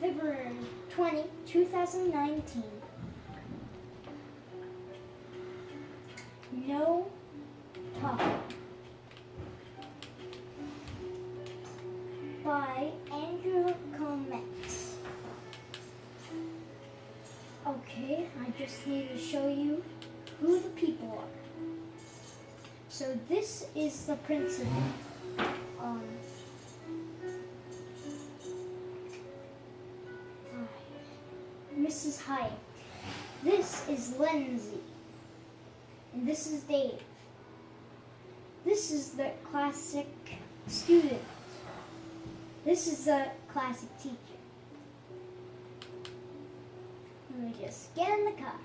February 20, 2019. No Talking by Andrew Comex. Okay, I just need to show you who the people are. So this is the principal. Mrs. Hyatt. This is Lindsay. And this is Dave. This is the classic student. This is the classic teacher. Let me just get in the car.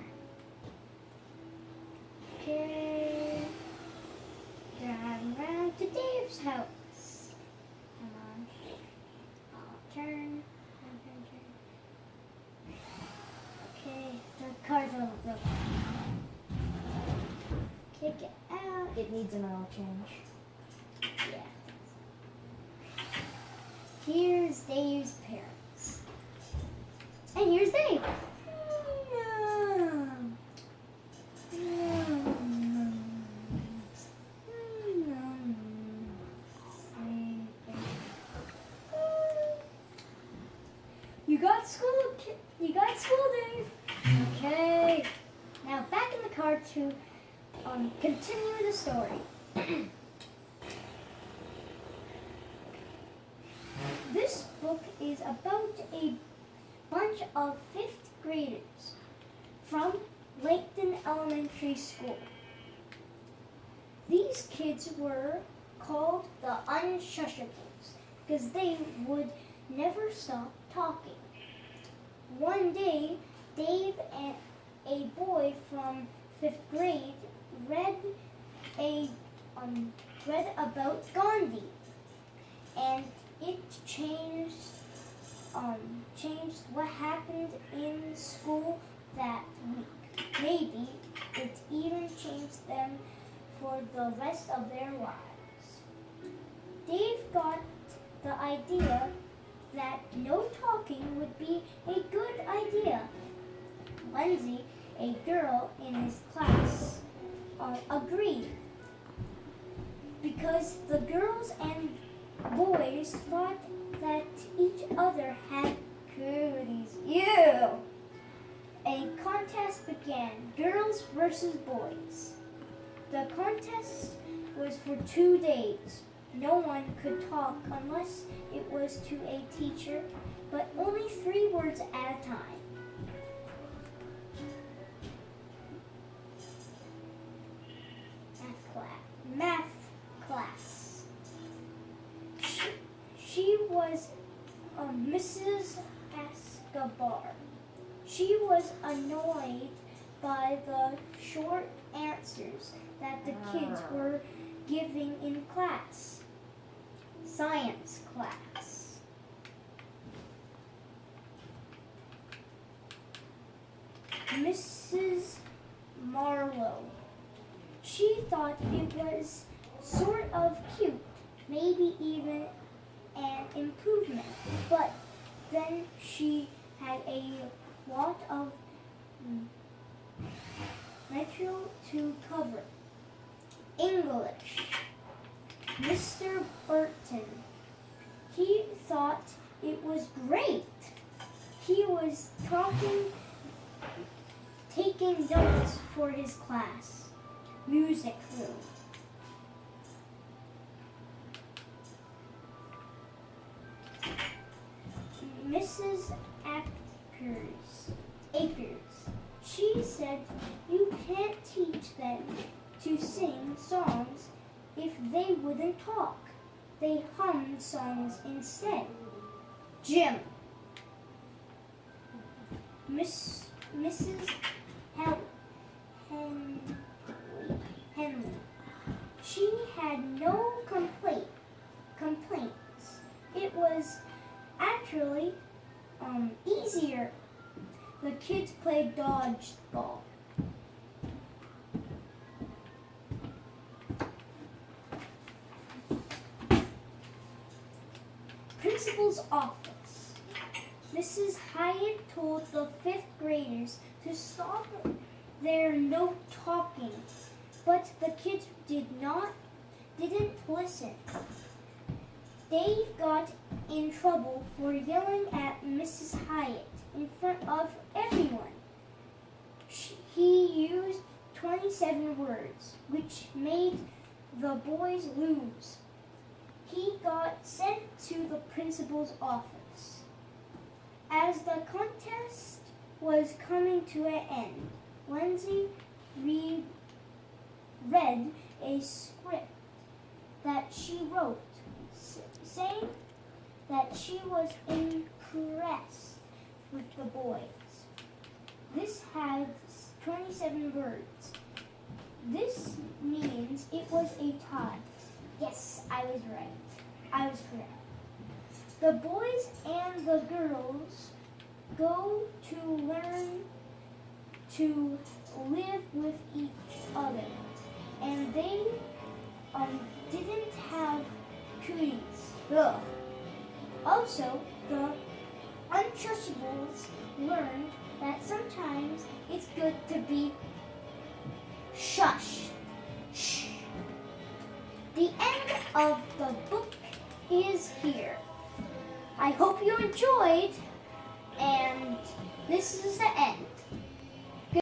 Okay. Driving around to Dave's house. Come on. I'll turn. Okay, the car's a little broken. Kick it out. It needs an oil change. Yeah. Here's Dave's parents. And here's Dave. You got school, Dave. Okay. Now back in the car to continue the story. This book is about a bunch of 5th graders from Laketon Elementary School. These kids were called the Unshushables because they would never stop talking. One day, Dave and a boy from 5th grade read about Gandhi, and it changed what happened in school that week. Maybe it even changed them for the rest of their lives. Dave got the idea that no talking would be a good idea. Lindsay, a girl in his class, agreed because the girls and boys thought that each other had cooties. Ew! A contest began, girls versus boys. The contest was for 2 days. No one could talk unless it was to a teacher, but only 3 words at a time. Math class. She was Mrs. Escobar. She was annoyed by the short answers that the kids were giving in class. Science class. Mrs. Marlowe. She thought it was sort of cute, maybe even an improvement, but then she had a lot of material to cover. English. Mr. Burton. He thought it was great. He was taking notes for his class. Music room. Mrs. Akers. She said you can't teach them to sing songs if they wouldn't talk. They hummed songs instead. Jim. Mrs. Henley. She had no complaints. It was actually easier. The kids played dodgeball. Principal's office. Mrs. Hyatt told the fifth graders to stop their note talking, but the kids didn't listen. Dave got in trouble for yelling at Mrs. Hyatt in front of everyone. He used 27 words, which made the boys lose. He got sent to the principal's office. As the contest was coming to an end, Lindsay read a script that she wrote, saying that she was impressed with the boys. This had 27 words. This means it was a tie. Yes, I was right. I was correct. The boys and the girls go to learn to live with each other, and they didn't have cooties. Ugh. Also, the Untouchables learned that sometimes it's good to be shushed. Shh. The end of the book is here. I hope you enjoyed, and this is the end.